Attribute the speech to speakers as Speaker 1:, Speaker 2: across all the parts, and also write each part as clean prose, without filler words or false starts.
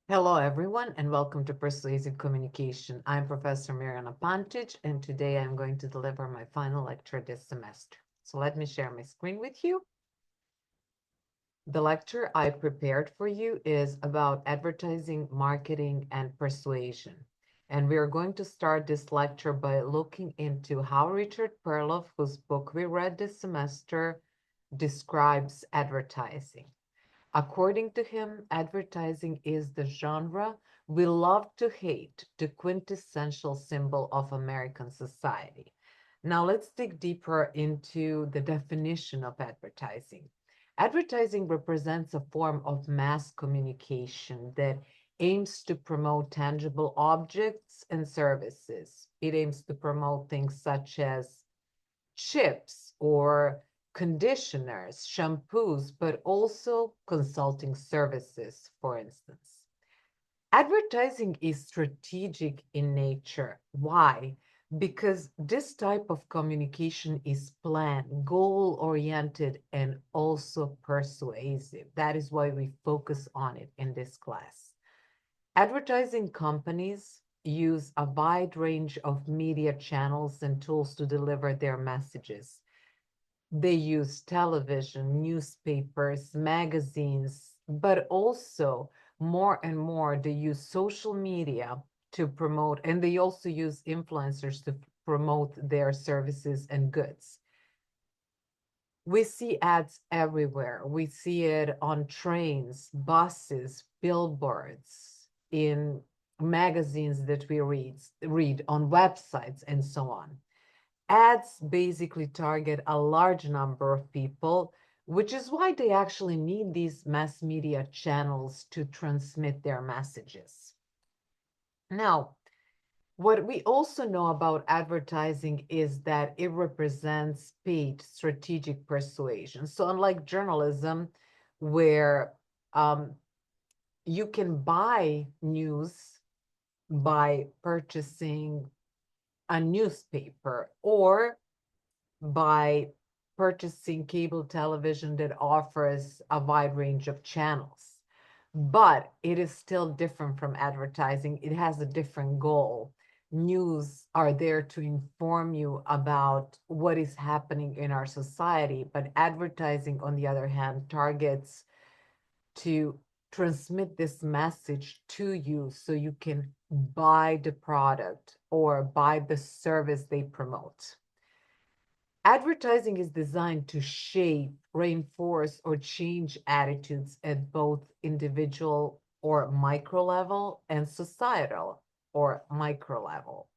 Speaker 1: Hello, everyone, and welcome to Persuasive Communication. I'm Professor Mirjana Pantic, and today I'm going to deliver my final lecture this semester. So let me share my screen with you. The lecture I prepared for you is about advertising, marketing, and persuasion. And we are going to start this lecture by looking into how Richard Perloff, whose book we read this semester, describes advertising. According to him, advertising is the genre we love to hate, the quintessential symbol of American society. Now, let's dig deeper into the definition of advertising. Advertising represents a form of mass communication that aims to promote tangible objects and services. It aims to promote things such as chips or conditioners, shampoos, but also consulting services, for instance. Advertising is strategic in nature. Why? Because this type of communication is planned, goal oriented, and also persuasive. That is why we focus on it in this class. Advertising companies use a wide range of media channels and tools to deliver their messages. They use television, newspapers, magazines, but also more and more they use social media to promote, and they also use influencers to promote their services and goods. We see ads everywhere. We see it on trains, buses, billboards, in magazines that we read on websites, and so on. Ads basically target a large number of people, which is why they actually need these mass media channels to transmit their messages. Now, what we also know about advertising is that it represents paid strategic persuasion. So, unlike journalism, where you can buy news by purchasing a newspaper or by purchasing cable television that offers a wide range of channels. But it is still different from advertising. It has a different goal. News are there to inform you about what is happening in our society, but advertising, on the other hand, targets to transmit this message to you so you can buy the product or buy the service they promote. Advertising is designed to shape, reinforce, or change attitudes at both individual or micro level and societal or micro level.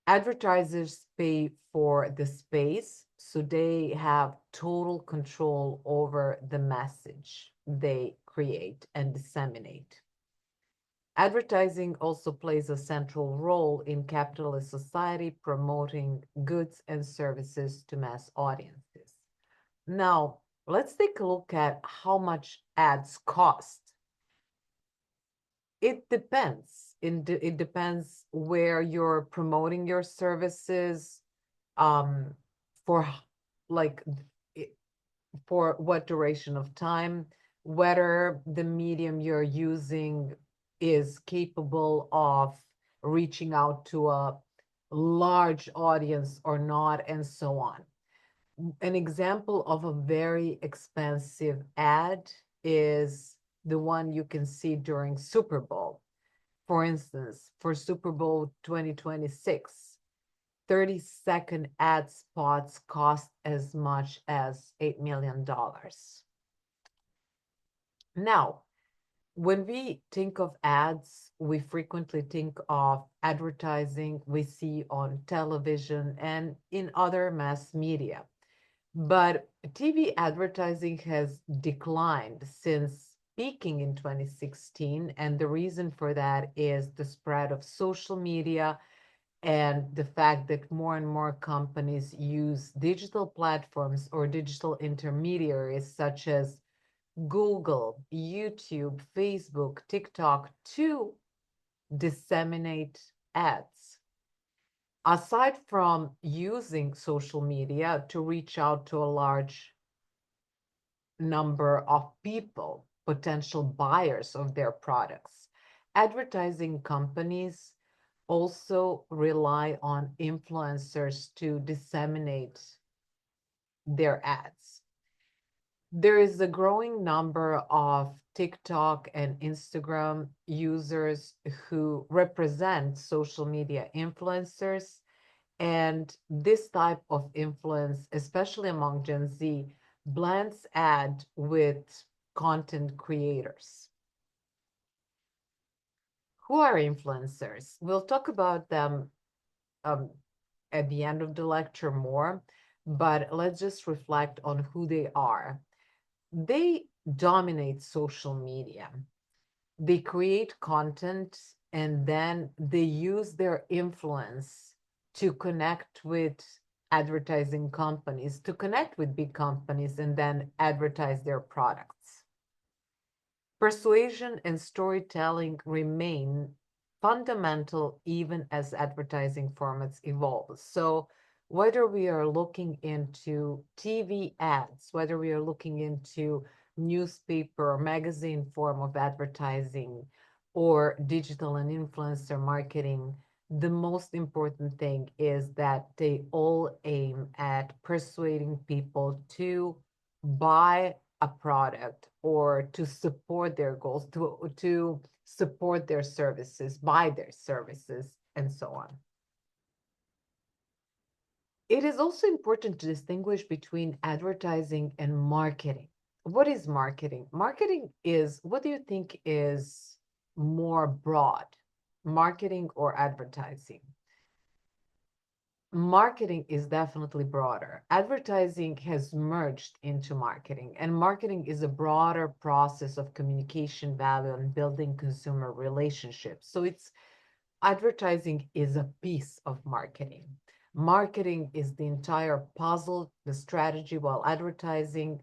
Speaker 1: Advertisers pay for the space, so they have total control over the message they create and disseminate. Advertising also plays a central role in capitalist society, promoting goods and services to mass audiences. Now, let's take a look at how much ads cost. It depends. It depends where you're promoting your services, um, for like for what duration of time, whether the medium you're using is capable of reaching out to a large audience or not, and so on. An example of a very expensive ad is the one you can see during Super Bowl. For instance, for Super Bowl 2026, 30-second ad spots cost as much as $8 million. Now, when we think of ads, we frequently think of advertising we see on television and in other mass media. But TV advertising has declined since peaking in 2016. And the reason for that is the spread of social media and the fact that more and more companies use digital platforms or digital intermediaries such as Google, YouTube, Facebook, TikTok to disseminate ads. Aside from using social media to reach out to a large number of people, potential buyers of their products. Advertising companies also rely on influencers to disseminate their ads. There is a growing number of TikTok and Instagram users who represent social media influencers. And this type of influence, especially among Gen Z, blends ad with content creators. Who are influencers? We'll talk about them um, at the end of the lecture more, but let's just reflect on who they are. They dominate social media. They create content and then they use their influence to connect with advertising companies, to connect with big companies and then advertise their products. Persuasion and storytelling remain fundamental even as advertising formats evolve. So, whether we are looking into TV ads, whether we are looking into newspaper or magazine form of advertising, or digital and influencer marketing, the most important thing is that they all aim at persuading people to buy a product or to support their goals, to support their services, buy their services, and so on. It is also important to distinguish between advertising and marketing. What is marketing? Marketing is, what do you think is more broad, marketing or advertising? Marketing is definitely broader. Advertising has merged into marketing, and marketing is a broader process of communication value and building consumer relationships. So it's advertising is a piece of marketing. Marketing is the entire puzzle, the strategy, while advertising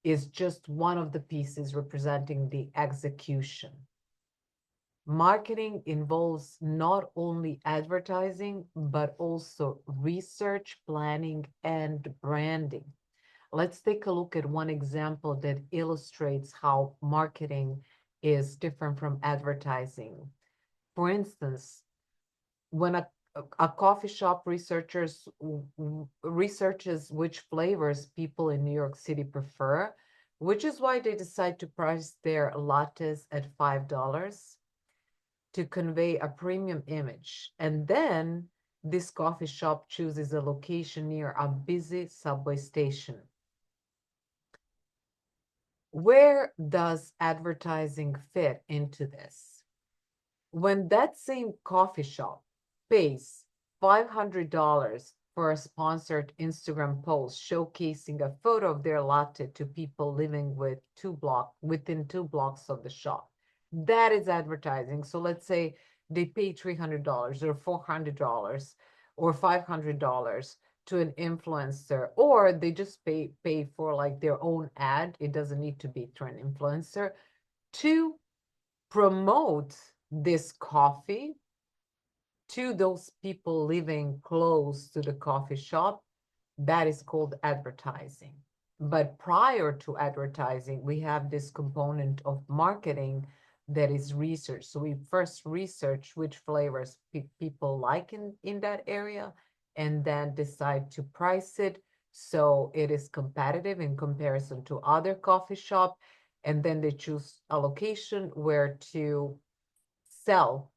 Speaker 1: is just one of the pieces representing the execution. Marketing involves not only advertising, but also research, planning, and branding. Let's take a look at one example that illustrates how marketing is different from advertising. For instance, when a coffee shop researches which flavors people in New York City prefer, which is why they decide to price their lattes at $5 to convey a premium image. And then this coffee shop chooses a location near a busy subway station. Where does advertising fit into this? When that same coffee shop pays $500 for a sponsored Instagram post showcasing a photo of their latte to people living within 2 blocks of the shop, that is advertising. So let's say they pay $300 or $400 or $500 to an influencer, or they just pay for like their own ad. It doesn't need to be through an influencer to promote this coffee to those people living close to the coffee shop. That is called advertising. But prior to advertising, we have this component of marketing that is research. So we first research which flavors people like in that area, and then decide to price it so it is competitive in comparison to other coffee shop. And then they choose a location where to sell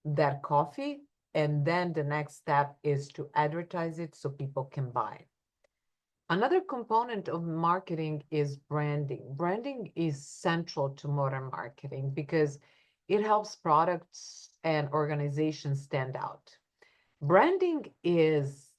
Speaker 1: that coffee. And then the next step is to advertise it so people can buy. Another component of marketing is branding. Branding is central to modern marketing because it helps products and organizations stand out. Branding is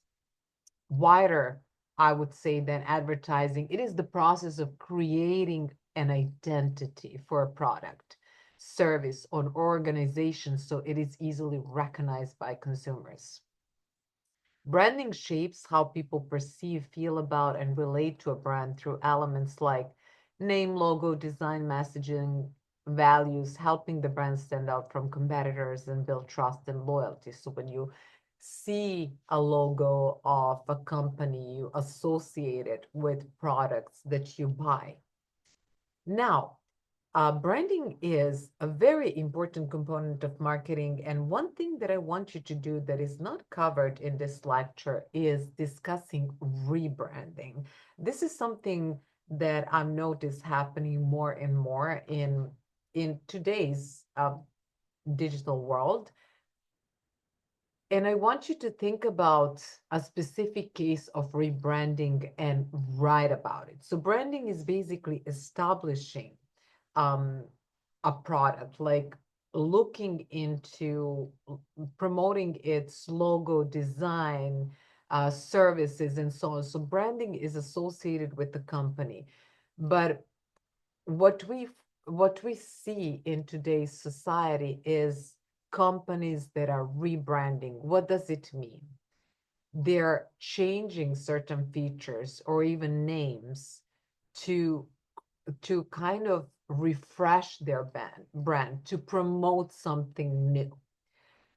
Speaker 1: wider, I would say, than advertising. It is the process of creating an identity for a product, service, or organization so it is easily recognized by consumers. Branding shapes how people perceive, feel about, and relate to a brand through elements like name, logo, design, messaging, values, helping the brand stand out from competitors and build trust and loyalty. So when you see a logo of a company, you associate it with products that you buy. Now, Branding is a very important component of marketing. And one thing that I want you to do that is not covered in this lecture is discussing rebranding. This is something that I've noticed happening more and more in today's digital world. And I want you to think about a specific case of rebranding and write about it. So branding is basically establishing um, a product, like looking into promoting its logo, design, services, and so on. So branding is associated with the company. But what we what we see in today's society is companies that are rebranding. What does it mean? They're changing certain features or even names to kind of refresh their brand to promote something new.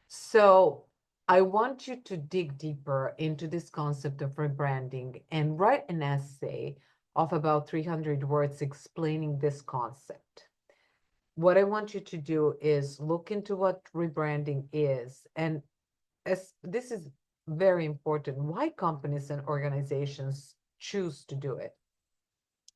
Speaker 1: So I want you to dig deeper into this concept of rebranding and write an essay of about 300 words explaining this concept. What I want you to do is look into what rebranding is, and as this is very important, why companies and organizations choose to do it.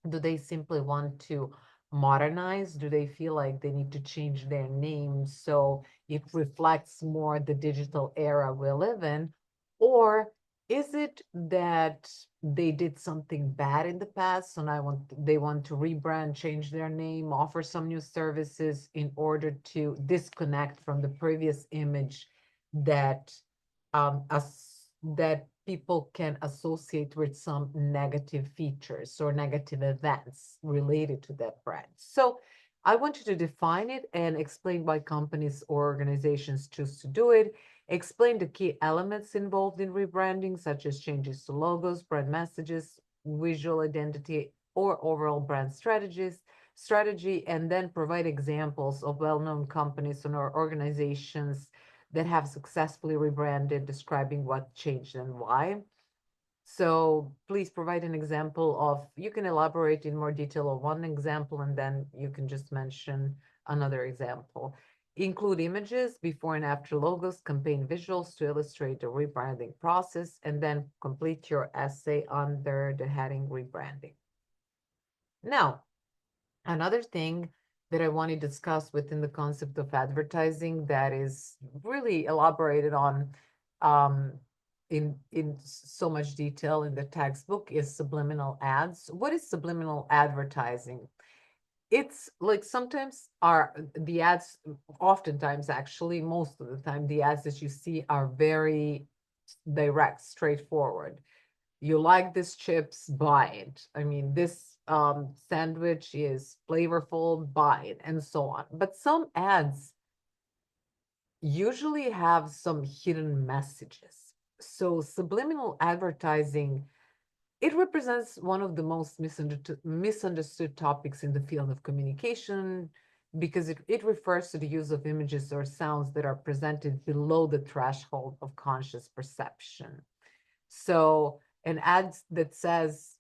Speaker 1: Do they simply want to modernize? Do they feel like they need to change their name so it reflects more the digital era we live in? Or is it that they did something bad in the past, so now they want to rebrand, change their name, offer some new services in order to disconnect from the previous image that that people can associate with some negative features or negative events related to that brand. So I want you to define it and explain why companies or organizations choose to do it. Explain the key elements involved in rebranding, such as changes to logos, brand messages, visual identity, or overall brand strategy, and then provide examples of well-known companies or organizations that have successfully rebranded, describing what changed and why. So please provide an example of, you can elaborate in more detail on one example, and then you can just mention another example. Include images, before and after logos, campaign visuals to illustrate the rebranding process, and then complete your essay under the heading rebranding. Now, another thing that I want to discuss within the concept of advertising that is really elaborated on um, in so much detail in the textbook is subliminal ads. What is subliminal advertising? It's like sometimes the ads, oftentimes actually, most of the time, the ads that you see are very direct, straightforward. You like this chips, buy it. I mean, this sandwich is flavorful, buy it, and so on. But some ads usually have some hidden messages. So subliminal advertising, it represents one of the most misunderstood topics in the field of communication because it refers to the use of images or sounds that are presented below the threshold of conscious perception. So an ad that says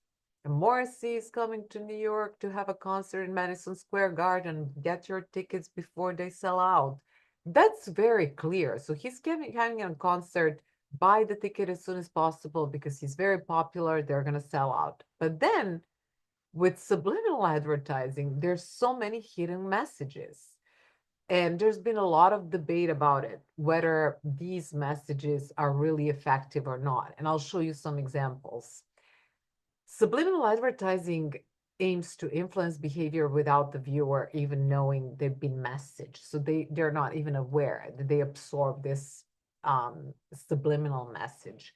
Speaker 1: Morrissey is coming to New York to have a concert in Madison Square Garden. Get your tickets before they sell out. That's very clear. So he's having a concert. Buy the ticket as soon as possible because he's very popular. They're going to sell out. But then with subliminal advertising, there's so many hidden messages. And there's been a lot of debate about it, whether these messages are really effective or not. And I'll show you some examples. Subliminal advertising aims to influence behavior without the viewer even knowing they've been messaged. So they're not even aware that they absorb this subliminal message.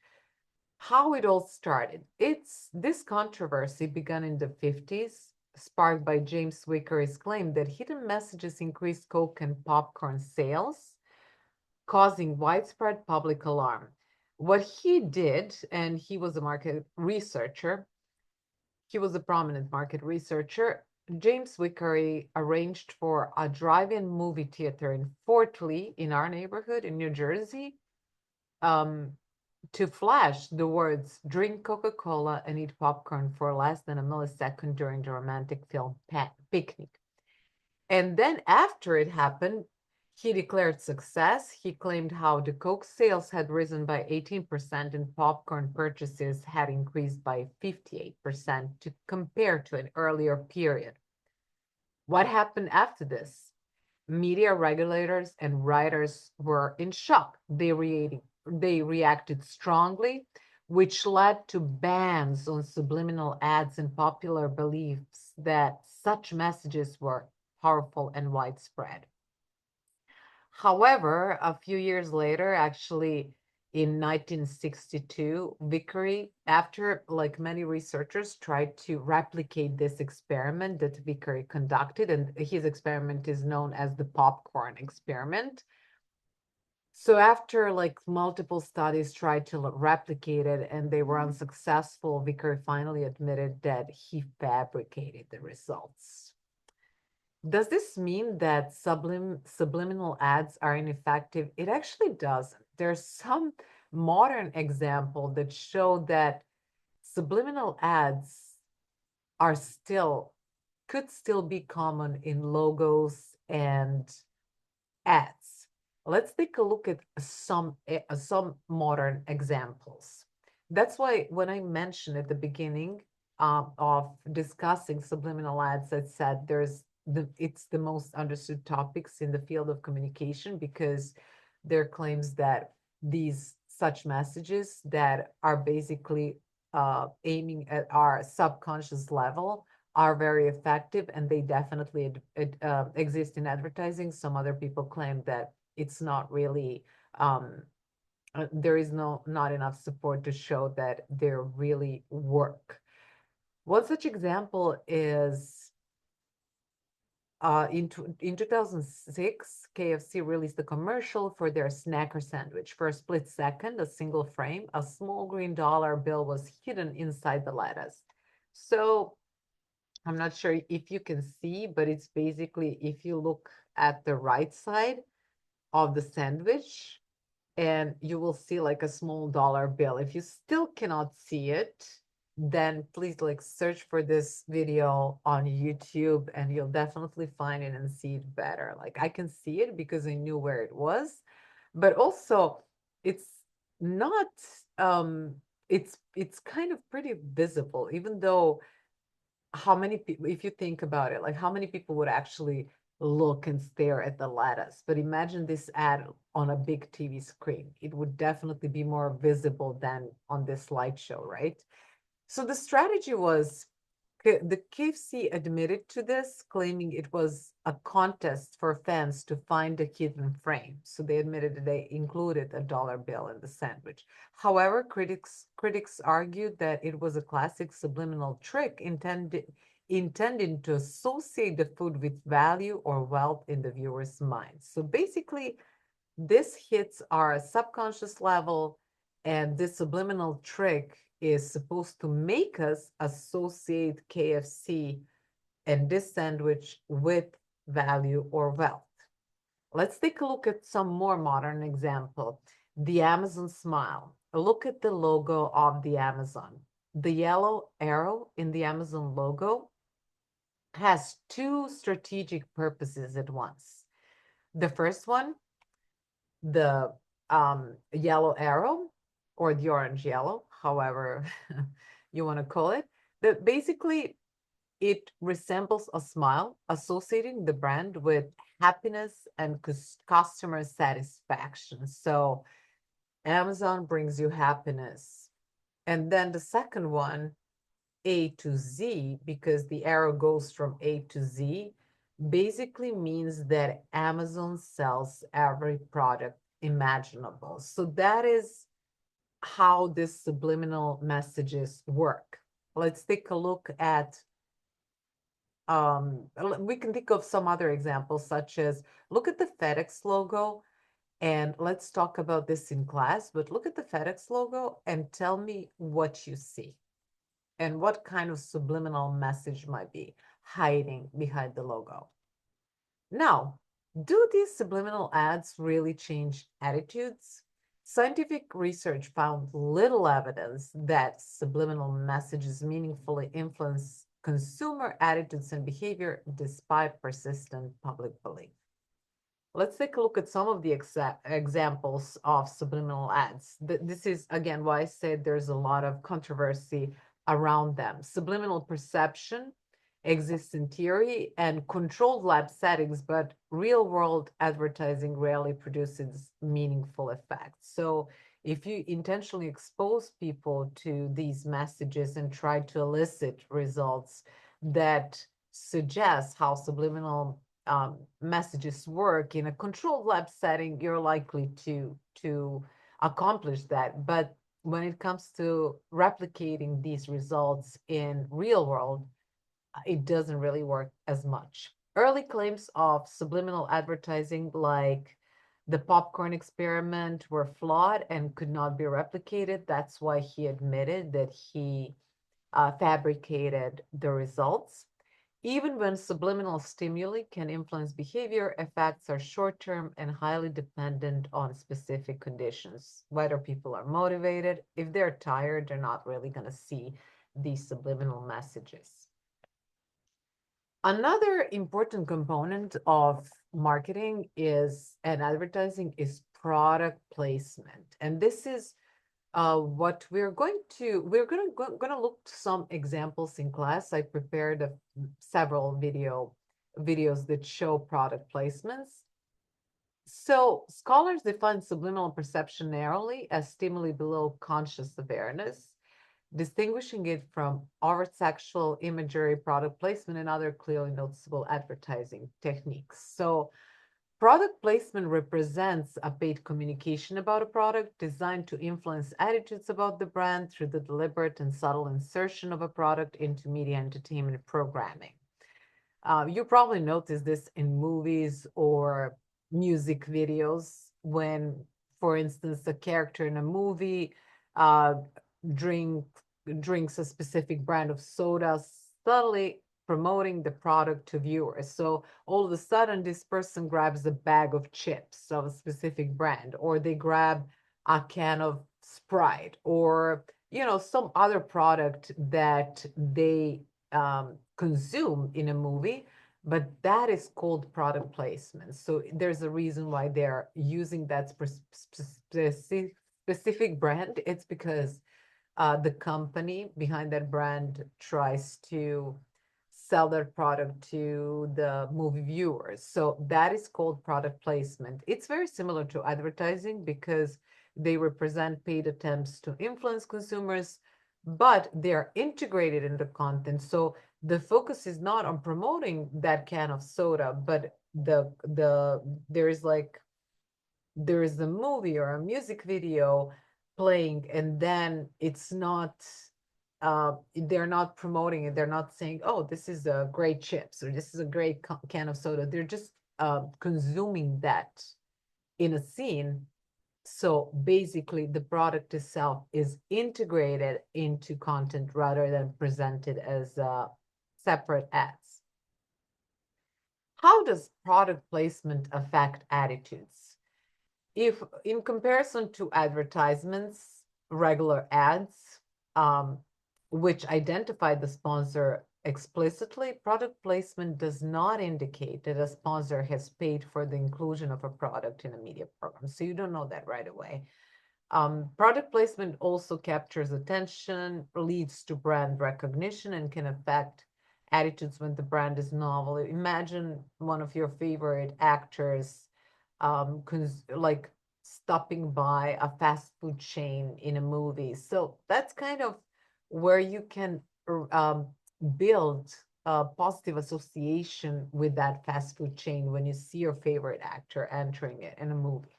Speaker 1: How it all started. This controversy began in the 50s, sparked by James Wickery's claim that hidden messages increased Coke and popcorn sales, causing widespread public alarm. What he did, and he was a market researcher, he was a prominent market researcher. James Wickery arranged for a drive-in movie theater in Fort Lee in our neighborhood in New Jersey to flash the words drink Coca-Cola and eat popcorn for less than a millisecond during the romantic film Picnic. And then after it happened, he declared success. He claimed how the Coke sales had risen by 18% and popcorn purchases had increased by 58% to compare to an earlier period. What happened after this? Media regulators and writers were in shock. They reacted strongly, which led to bans on subliminal ads and popular beliefs that such messages were powerful and widespread. However, a few years later, actually in 1962, Vickery, after like many researchers tried to replicate this experiment that Vickery conducted, and his experiment is known as the popcorn experiment. So after like multiple studies tried to replicate it and they were unsuccessful, Vickery finally admitted that he fabricated the results. Does this mean that subliminal ads are ineffective? It actually doesn't. There's some modern example that show that subliminal ads are still could still be common in logos and ads. Let's take a look at some modern examples. That's why when I mentioned at the beginning of discussing subliminal ads, I said it's the most understood topics in the field of communication because there are claims that these such messages that are basically aiming at our subconscious level are very effective and they definitely exist in advertising. Some other people claim that it's not really there is not enough support to show that they really work. One such example is in 2006, KFC released a commercial for their snacker sandwich. For a split second, a single frame, a small green dollar bill was hidden inside the lettuce. So I'm not sure if you can see, but it's basically if you look at the right side of the sandwich and you will see like a small dollar bill. If you still cannot see it, then please like search for this video on YouTube and you'll definitely find it and see it better. Like I can see it because I knew where it was, but also it's not it's kind of pretty visible, even though how many people, if you think about it, like how many people would actually look and stare at the lettuce? But imagine this ad on a big TV screen. It would definitely be more visible than on this slideshow, right? So the strategy was the KFC admitted to this, claiming it was a contest for fans to find a hidden frame. So they admitted that they included a dollar bill in the sandwich. However, critics argued that it was a classic subliminal trick intending to associate the food with value or wealth in the viewer's mind. So basically, this hits our subconscious level, and this subliminal trick is supposed to make us associate KFC and this sandwich with value or wealth. Let's take a look at some more modern example. The Amazon smile. Look at the logo of the Amazon. The yellow arrow in the Amazon logo has two strategic purposes at once. The first one, the yellow arrow or the orange yellow, however you want to call it, that basically it resembles a smile, associating the brand with happiness and customer satisfaction. So Amazon brings you happiness. And then the second one, A to Z, because the arrow goes from A to Z, basically means that Amazon sells every product imaginable. So that is how these subliminal messages work. Let's take a look at we can think of some other examples, such as look at the FedEx logo, and let's talk about this in class, but look at the FedEx logo and tell me what you see and what kind of subliminal message might be hiding behind the logo. Now, do these subliminal ads really change attitudes? Scientific research found little evidence that subliminal messages meaningfully influence consumer attitudes and behavior despite persistent public belief. Let's take a look at some of the examples of subliminal ads. This is, again, why I said there's a lot of controversy around them. Subliminal perception exists in theory and controlled lab settings, but real-world advertising rarely produces meaningful effects. So if you intentionally expose people to these messages and try to elicit results that suggest how subliminal messages work in a controlled lab setting, you're likely to accomplish that. But when it comes to replicating these results in real world, it doesn't really work as much. Early claims of subliminal advertising, like the popcorn experiment, were flawed and could not be replicated. That's why he admitted that he fabricated the results. Even when subliminal stimuli can influence behavior, effects are short-term and highly dependent on specific conditions. Whether people are motivated, if they're tired, they're not really going to see these subliminal messages. Another important component of marketing and advertising is product placement. And this is what we're going to look to some examples in class. I prepared several videos that show product placements. So scholars define subliminal perception narrowly as stimuli below conscious awareness, distinguishing it from overt sexual imagery, product placement, and other clearly noticeable advertising techniques. So product placement represents a paid communication about a product designed to influence attitudes about the brand through the deliberate and subtle insertion of a product into media entertainment programming. You probably noticed this in movies or music videos when, for instance, a character in a movie uh, drink, drinks a specific brand of soda, subtly promoting the product to viewers. So all of a sudden, this person grabs a bag of chips of a specific brand, or they grab a can of Sprite, or some other product that they consume in a movie, but that is called product placement. So there's a reason why they're using that specific brand. It's because the company behind that brand tries to sell their product to the movie viewers. So that is called product placement. It's very similar to advertising because they represent paid attempts to influence consumers, but they're integrated into content. So the focus is not on promoting that can of soda, but there is a movie or a music video playing, and then it's not they're not promoting it. They're not saying, oh, this is a great chips or this is a great can of soda. They're just consuming that in a scene. So basically, the product itself is integrated into content rather than presented as separate ads. How does product placement affect attitudes? If in comparison to advertisements, regular ads, which identify the sponsor explicitly, product placement does not indicate that a sponsor has paid for the inclusion of a product in a media program. So you don't know that right away. Product placement also captures attention, leads to brand recognition, and can affect attitudes when the brand is novel. Imagine one of your favorite actors like stopping by a fast food chain in a movie. So that's kind of where you can build a positive association with that fast food chain when you see your favorite actor entering it in a movie.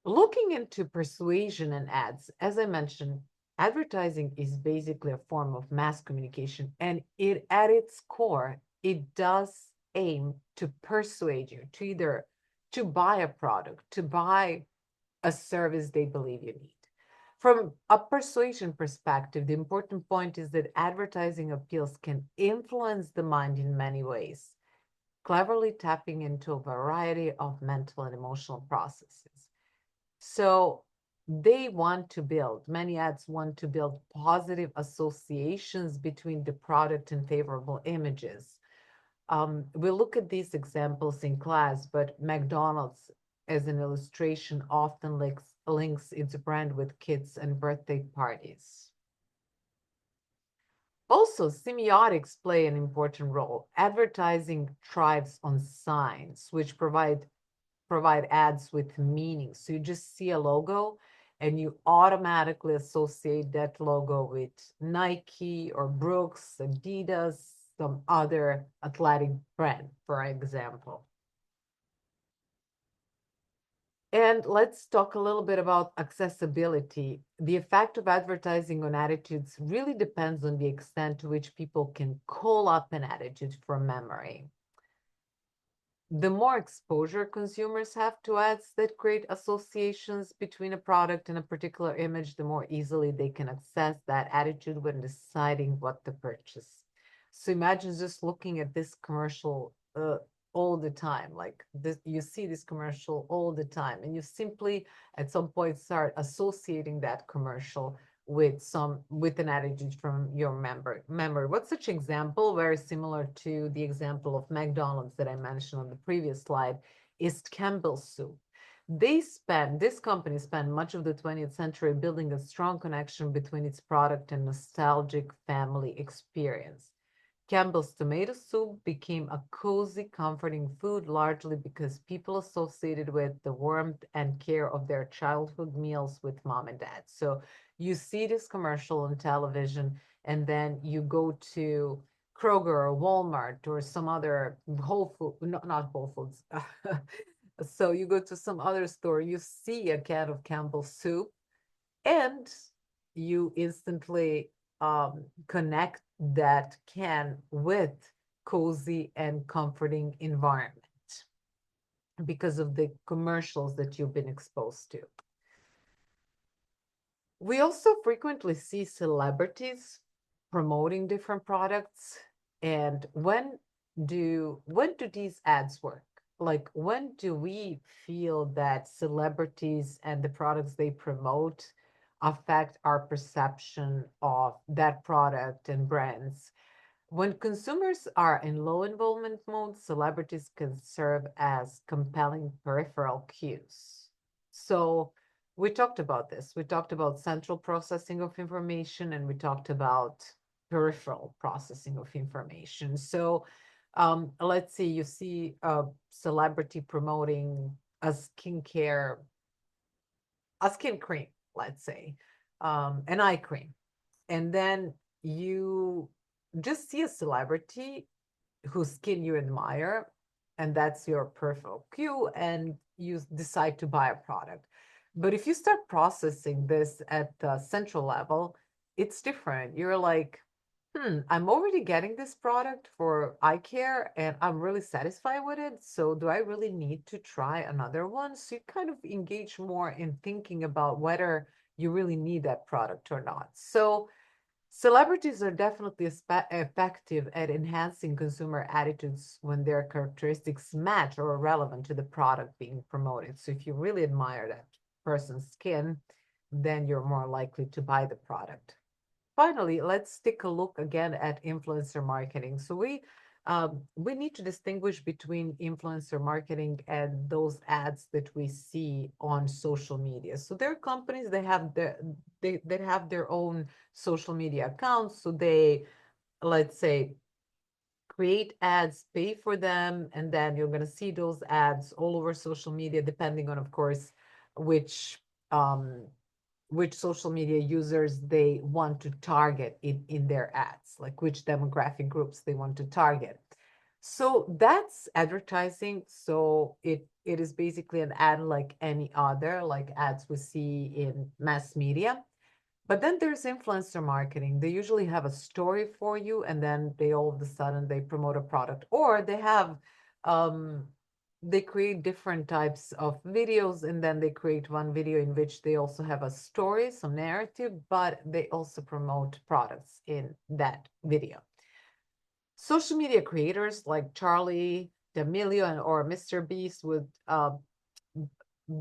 Speaker 1: Looking into persuasion and ads, as I mentioned, advertising is basically a form of mass communication, and at its core, it does aim to persuade you to either to buy a product, to buy a service they believe you need. From a persuasion perspective, the important point is that advertising appeals can influence the mind in many ways, cleverly tapping into a variety of mental and emotional processes. So they want to build, many ads want to build positive associations between the product and favorable images. We'll look at these examples in class, but McDonald's, as an illustration, often links its brand with kids and birthday parties. Also, semiotics play an important role. Advertising thrives on signs, which provide ads with meaning. So you just see a logo and you automatically associate that logo with Nike or Brooks, Adidas, some other athletic brand, for example. And let's talk a little bit about accessibility. The effect of advertising on attitudes really depends on the extent to which people can call up an attitude from memory. The more exposure consumers have to ads that create associations between a product and a particular image, the more easily they can access that attitude when deciding what to purchase. So imagine just looking at this commercial all the time. Like this, you see this commercial all the time, and you simply at some point start associating that commercial with an attitude from your memory. What's such example, very similar to the example of McDonald's that I mentioned on the previous slide, is Campbell's soup. This company spent much of the 20th century building a strong connection between its product and nostalgic family experience. Campbell's tomato soup became a cozy, comforting food largely because people associated with the warmth and care of their childhood meals with mom and dad. So you see this commercial on television, and then you go to Kroger or Walmart or some other Whole Food, not Whole Foods. So you go to some other store, you see a can of Campbell's soup, and you instantly connect that can with cozy and comforting environment because of the commercials that you've been exposed to. We also frequently see celebrities promoting different products. And when do these ads work? Like when do we feel that celebrities and the products they promote affect our perception of that product and brands? When consumers are in low involvement mode, celebrities can serve as compelling peripheral cues. So we talked about this. We talked about central processing of information, and we talked about peripheral processing of information. So let's see, you see a celebrity promoting a skincare, a skin cream, let's say, an eye cream. And then you just see a celebrity whose skin you admire, and that's your peripheral cue, and you decide to buy a product. But if you start processing this at the central level, it's different. You're like, I'm already getting this product for eye care and I'm really satisfied with it. So do I really need to try another one? So you kind of engage more in thinking about whether you really need that product or not. So celebrities are definitely effective at enhancing consumer attitudes when their characteristics match or are relevant to the product being promoted. So if you really admire that person's skin, then you're more likely to buy the product. Finally, let's take a look again at influencer marketing. So we need to distinguish between influencer marketing and those ads that we see on social media. So there are companies that have their own social media accounts. So they, let's say, create ads, pay for them, and then you're going to see those ads all over social media, depending on, of course, which um, which social media users they want to target in their ads, like which demographic groups they want to target. So that's advertising. So it is basically an ad like any other, like ads we see in mass media. But then there's influencer marketing. They usually have a story for you, and then they all of a sudden they promote a product, or um, they create different types of videos, and then they create one video in which they also have a story, some narrative, but they also promote products in that video. Social media creators like Charlie D'Amelio or Mr. Beast would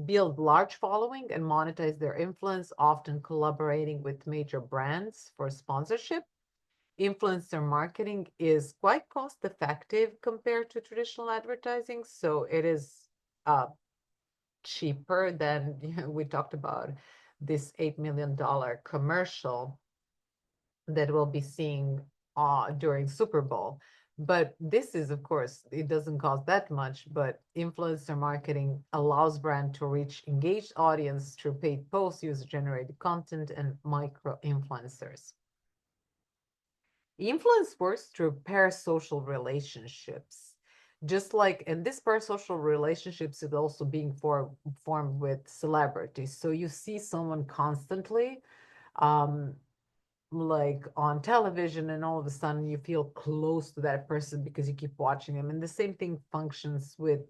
Speaker 1: build large following and monetize their influence, often collaborating with major brands for sponsorship. Influencer marketing is quite cost effective compared to traditional advertising, so it is cheaper than we talked about this $8 million commercial that we'll be seeing during Super Bowl. But this is, of course, it doesn't cost that much, but influencer marketing allows brand to reach engaged audience through paid posts, user-generated content, and micro influencers. Influence works through parasocial relationships. Just like, and this parasocial relationships is also being formed with celebrities. So you see someone constantly, um, like on television, and all of a sudden you feel close to that person because you keep watching them. And the same thing functions with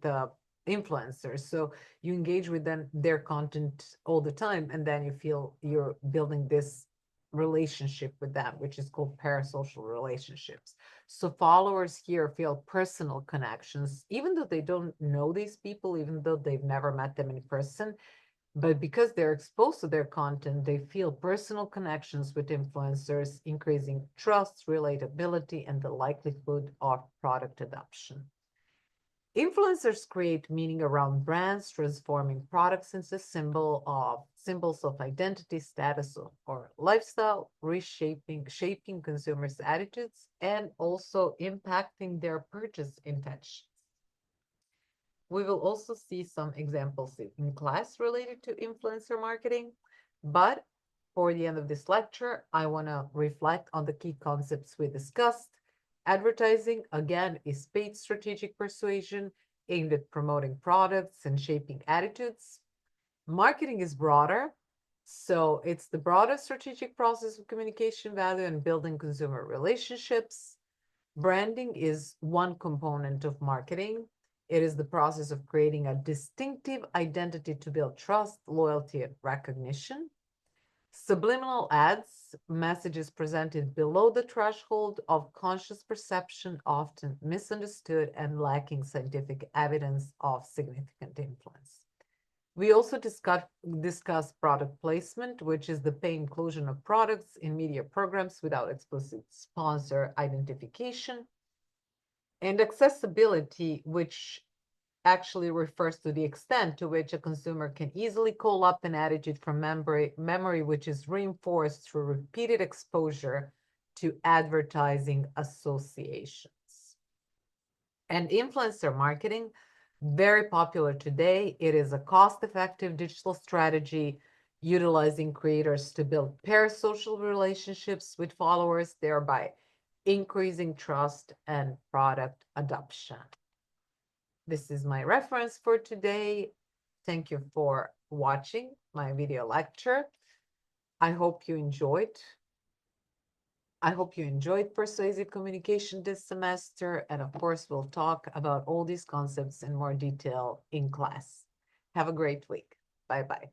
Speaker 1: influencers. So you engage with them, their content all the time, and then you feel you're building this relationship with them, which is called parasocial relationships. So followers here feel personal connections, even though they don't know these people, even though they've never met them in person. But because they're exposed to their content, they feel personal connections with influencers, increasing trust, relatability, and the likelihood of product adoption. Influencers create meaning around brands, transforming products into symbols of identity, status, or lifestyle, shaping consumers' attitudes, and also impacting their purchase intentions. We will also see some examples in class related to influencer marketing, but for the end of this lecture, I want to reflect on the key concepts we discussed. Advertising, again, is paid strategic persuasion aimed at promoting products and shaping attitudes. Marketing is broader, so it's the broader strategic process of communication value and building consumer relationships. Branding is one component of marketing. It is the process of creating a distinctive identity to build trust, loyalty, and recognition. Subliminal ads, messages presented below the threshold of conscious perception, often misunderstood and lacking scientific evidence of significant influence. We also discuss product placement, which is the paid inclusion of products in media programs without explicit sponsor identification. And accessibility, which actually refers to the extent to which a consumer can easily call up an attitude from memory, which is reinforced through repeated exposure to advertising associations. And influencer marketing, very popular today. It is a cost-effective digital strategy utilizing creators to build parasocial relationships with followers, thereby increasing trust and product adoption. This is my reference for today. Thank you for watching my video lecture. I hope you enjoyed. I hope you enjoyed persuasive communication this semester. And of course, we'll talk about all these concepts in more detail in class. Have a great week. Bye-bye.